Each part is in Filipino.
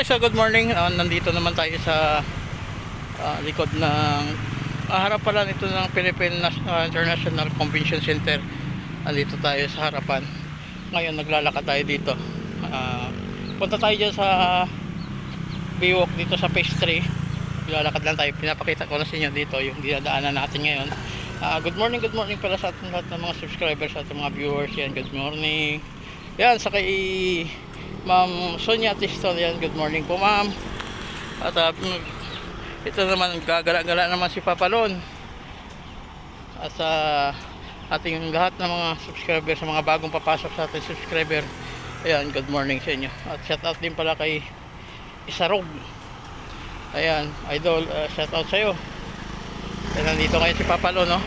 So good morning. Nandito naman tayo sa likod ng harap pala nito ng Philippine International Convention Center. Nandito tayo sa harapan. Ngayon naglalakad tayo dito. Punta tayo dyan sa Biwok dito sa Phase 3. Lalakad lang tayo. Pinapakita ko na sa inyo dito yung dinadaanan natin ngayon. Good morning pala sa ating lahat ng mga subscribers, sa ating mga viewers. Yan, good morning. Yan, sa kay Ma'am Sonia Tistol, yan, good morning po ma'am. At ito naman, gagala-gala naman si Papalon. At sa ating lahat ng mga subscribers, sa mga bagong papasok sa ating subscriber, ayan, good morning sa inyo. At shout out din pala kay Isarog. Ayan, idol, shout out sa'yo. Ayan, nandito ngayon si Papalon, no?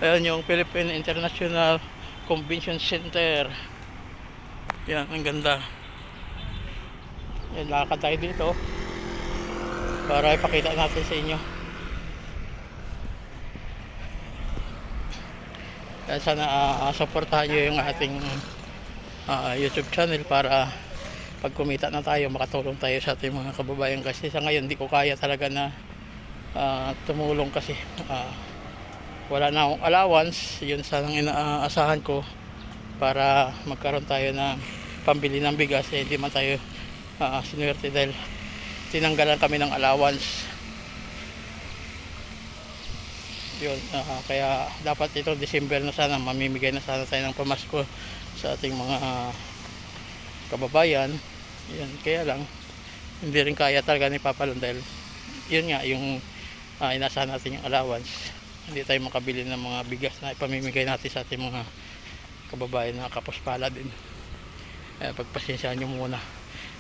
Ayan yung Philippine International Convention Center. Yan, ang ganda. Yan, lakad tayo dito para ipakita natin sa inyo. Yan, sana supportahan nyo yung ating YouTube channel para pag kumita na tayo, makatulong tayo sa ating mga kababayan. Kasi sa ngayon, di ko kaya talaga na tumulong kasi wala na akong allowance. Yun sanang inaasahan ko para magkaroon tayo na pambili ng bigas. Hindi man tayo sinuwerte dahil tinanggalan kami ng allowance. Yun, kaya dapat ito December na sana mamimigay na sana tayo ng pamasko sa ating mga kababayan. Yan, kaya lang hindi rin kaya talaga ni Papalon dahil yun nga yung inasahan natin yung allowance. Hindi tayo makabili ng mga bigas na ipamimigay natin sa ating mga kababayan na kapuspala din. Pagpasensyaan nyo muna.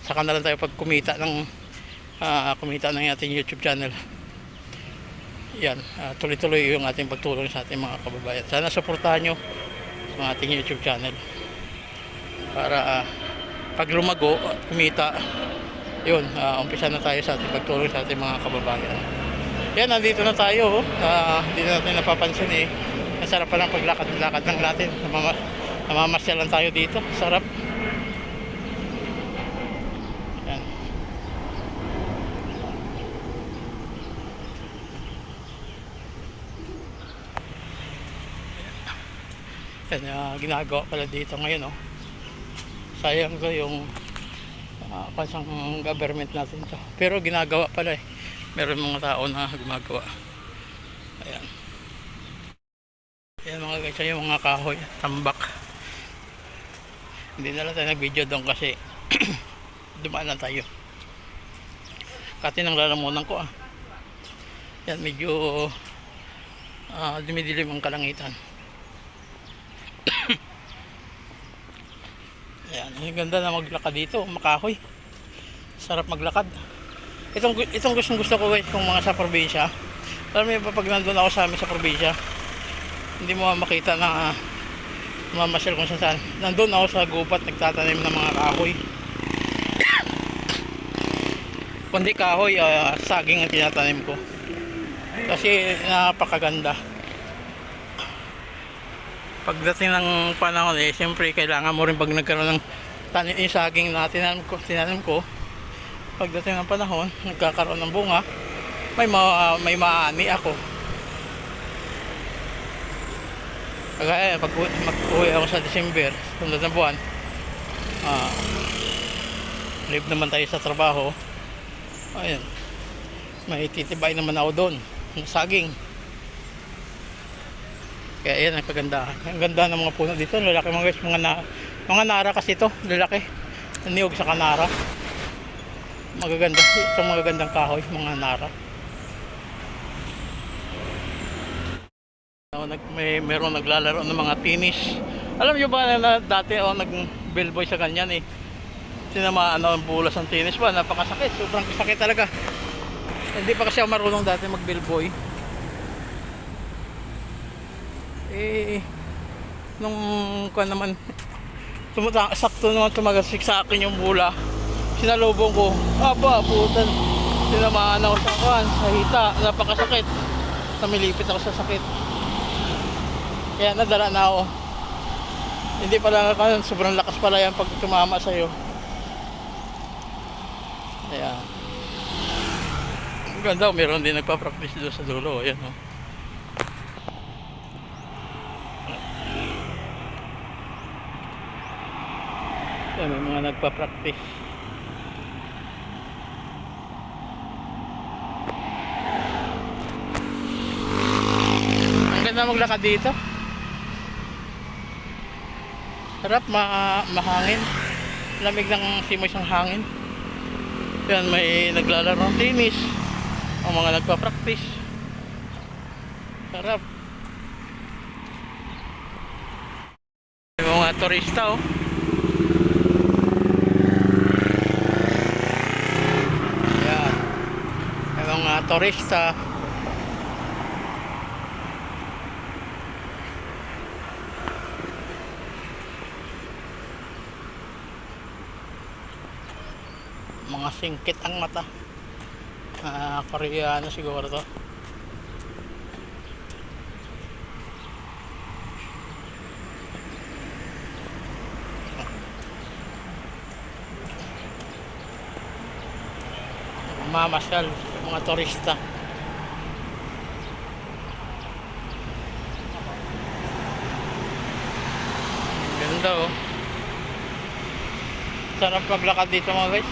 Saka na lang tayo pag kumita ng ating YouTube channel. Yan, tuloy-tuloy yung ating pagtulong sa ating mga kababayan. Sana suportahan nyo ang ating YouTube channel para pag lumago at kumita, yun, umpisa na tayo sa ating pagtulong sa ating mga kababayan. Yan, nandito na tayo. Hindi na natin napapansin eh. Masarap pa lang paglakad-lakad lang natin. Namamasyal lang tayo dito. Sarap. Yan. Yan, ginagawa pala dito ngayon, oh. Sayang ko yung pansang government natin to. Pero ginagawa pala eh. Meron mga tao na gumagawa. Ayan. Yan mga guys, yung mga kahoy, tambak. Hindi na lang tayo nag-video doon kasi dumaan lang tayo. Kati nang lalamunan ko Yan, medyo dumidilim ang kalangitan. Yan, ang ganda na maglakad dito, makahoy. Sarap maglakad. Itong gusto ko guys, kung mga sa probinsya. Alam mo pag nandun ako sa amin sa probinsya, hindi mo makita na mamasyal kung saan. Nandun ako sa gubat, nagtatanim ng mga kahoy. Kundi kahoy, saging ang tinatanim ko. Kasi napakaganda. Pagdating ng panahon siyempre kailangan mo rin pag nagkaroon ng tanim yung saging na tinanim ko. Pagdating ng panahon, nagkakaroon ng bunga, may maani ako. Kaya pag mag-uwi ako sa December, sunod na buwan, live naman tayo sa trabaho. Ayun, may titibay naman ako doon ng saging. Kaya yan ang kagandahan. Ang ganda ng mga puno dito, lalaki mga guys, mga nara kasi ito, lalaki, niyog sa kanara. Magaganda, itong magagandang kahoy, mga nara. Meron naglalaro ng mga tennis. Alam nyo ba na dati nag-bellboy sa ganyan eh. Sinamaan ang bulas ng tennis ba, napakasakit, sobrang sakit talaga. Hindi pa kasi ako marunong dati mag-bellboy. Nung naman sakto naman tumagasik sa akin yung bula, sinalubong ko, putan, tinamaan ako sa hita, napakasakit, namilipit ako sa sakit. Kaya nadala na ako. Hindi pala sobrang lakas pala yan pag tumama sa'yo. Ayan. Ang ganda, meron din nagpa-practice doon sa dulo. Ayan, oh. Ayan, may mga nagpa-practice. Ang ganda maglakad dito. Sarap, mahangin. Lamig ng simoy ng hangin. Yan, may naglalaro ng tennis. Ang mga nagpa-practice. Sarap. Yung mga turista, oh. Yan. Yung mga turista. Mga singkit ang mata. Koreano siguro to. Mamasyal mga turista. Ganda, oh. Sarap maglakad dito mga guys.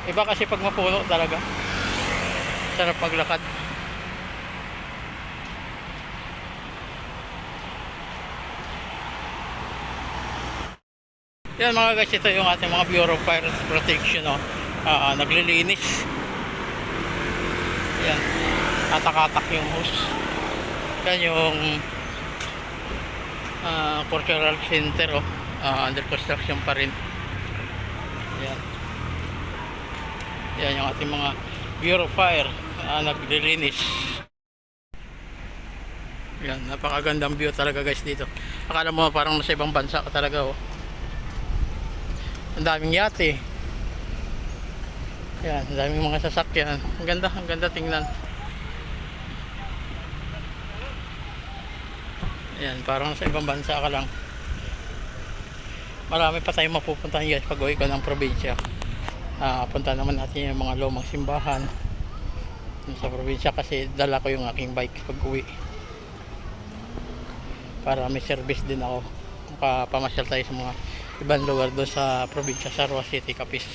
Iba kasi pag mapuno talaga. Sarap maglakad. Yan mga guys, ito yung ating mga Bureau of Fire Protection, oh. Naglilinis. Yan. Atak-atak yung hose. Yan yung cultural center, oh. Under construction pa rin. Yan. Yan yung ating mga Bureau of Fire naglilinis. Yan, napakagandang view talaga guys dito. Akala mo parang nasa ibang bansa ka talaga, oh. Ang daming yate. Yan, ang daming mga sasakyan. Ang ganda tingnan. Yan, parang sa ibang bansa ka lang. Marami pa tayong mapupuntahan guys pag uwi ko ng probinsya. Punta naman natin yung mga lumang simbahan sa probinsya kasi dala ko yung aking bike pag uwi para may service din ako. Pamasyal tayo sa mga ibang lugar doon sa probinsya, sa Roa City, Capiz.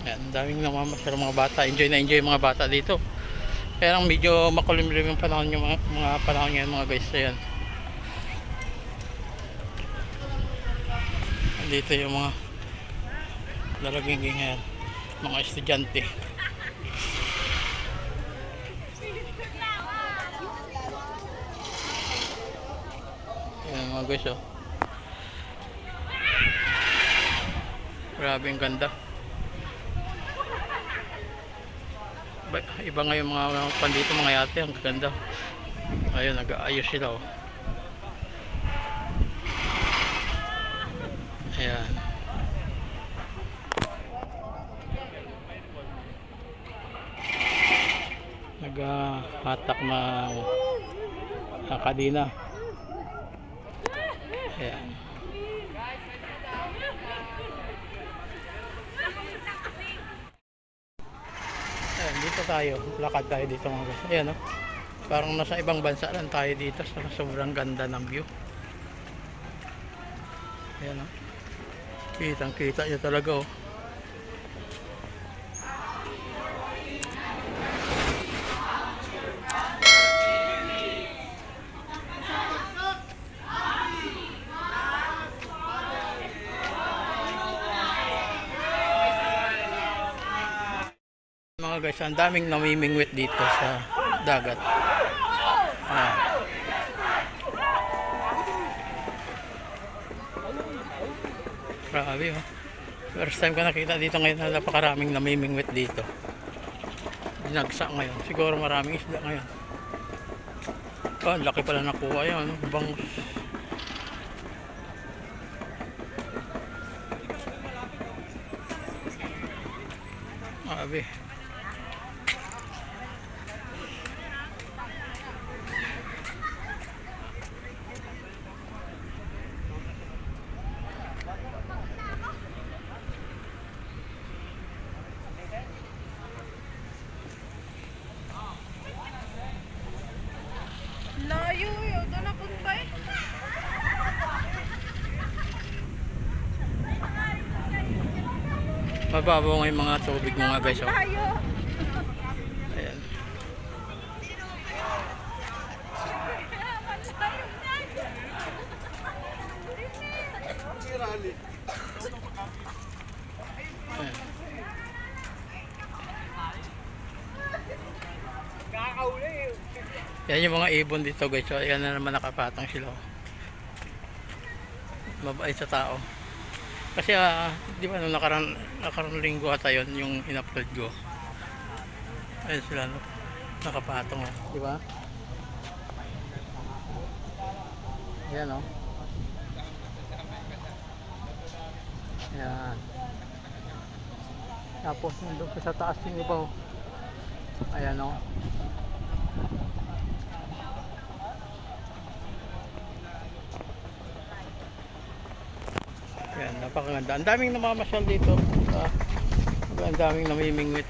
Yan, daming namamasyal mga bata. Enjoy na enjoy mga bata dito. Kaya lang medyo makulimlim yung panahon yung mga panahon ngayon mga guys. Ayan. Dito yung mga lalaging ngayon, mga estudyante. Ayan mga guys, oh. Grabe ang ganda. Iba nga yung mga pandito mga yate, ang ganda. Ayun, nag-aayos sila, oh. Ayan. Nag-hatak ng kadina. Ayan. Ayan, dito tayo. Lakad tayo dito mga guys. Ayan, oh. Parang nasa ibang bansa lang tayo dito. Sobrang ganda ng view. Ayan, oh. Kitang kita nyo talaga, oh. Mga guys, ang daming namimingwit dito sa dagat. Grabe, oh. First time ko nakita dito ngayon na napakaraming namimingwit dito. Dinagsa ngayon. Siguro maraming isda ngayon. Oh, laki pala nakuha yun. Bangus. Grabe. Mababaw nga yung mga tubig mga guys. Oh. Ayan. Ayan. Yan yung mga ibon dito guys. So, ayan na naman nakapatong sila. Mabait sa tao. Kasi di ba nung nakarang linggo ata yun yung in-upload ko. Ayan sila no. Nakapatong di ba? Ayan o. Ayan. Tapos nandun pa sa taas yung iba o. Ayan o. Ayan, napakaganda. Ang daming namamasyal dito. Ang daming namimingwit.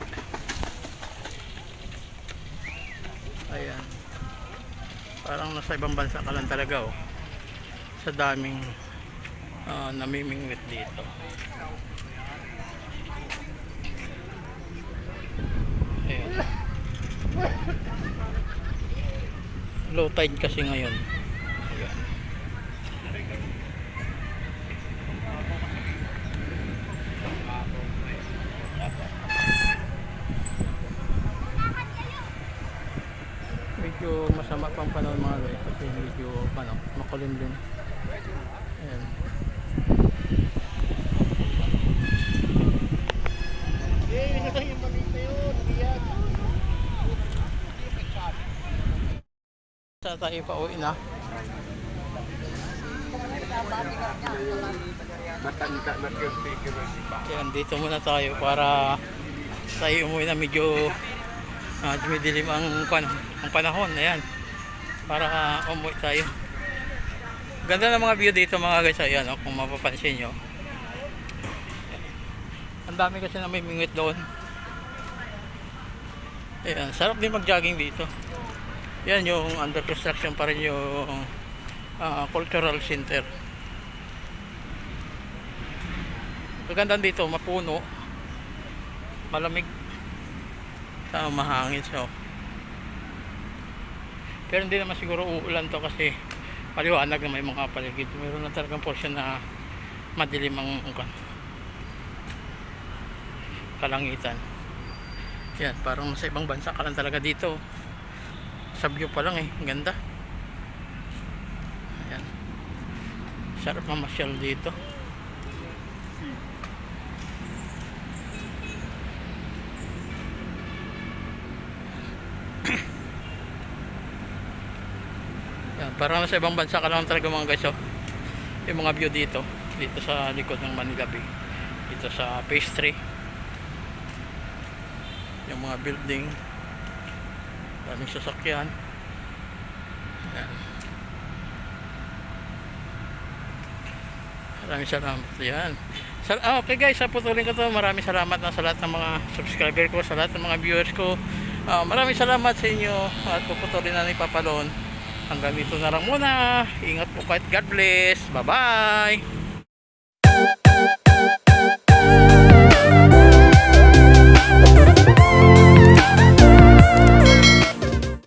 Ayan. Parang nasa ibang bansa ka lang talaga oh. Sa daming namimingwit dito. Ayan. Low tide kasi ngayon. Ayan. Medyo masama pang panahon mga guys kasi medyo makulimlim. Ayan. Sa tayo pa uwi na. Ayan, dito muna tayo para tayo umuwi na medyo dumidilim ang panahon. Ayan, para umuwi tayo. Ganda ng mga view dito mga guys. Ayan kung mapapansin nyo, ang dami kasi na may mingwit doon. Ayan, sarap din mag jogging dito. Yan yung under construction pa rin yung cultural center. Maganda dito, mapuno, malamig, mahangin. So pero hindi naman siguro uulan to kasi maliwanag na may mga paligid. Meron na talagang portion na madilim ang kalangitan. Yan, parang sa ibang bansa ka lang talaga dito. Sa view pa lang ang ganda. Ayan, sarap mamasyal dito. Yan, parang sa ibang bansa ka lang talaga mga guys. Yung mga view dito sa likod ng Manila Bay, dito sa Phase 3, yung mga building, daming sasakyan. Ayan. Maraming salamat. Yan. Okay guys, putulin ko to. Maraming salamat na sa lahat ng mga subscriber ko, sa lahat ng mga viewers ko. Maraming salamat sa inyo at puputulin na ni Papa Lon. Hanggang dito na lang muna. Ingat po kahit. God bless. Bye bye.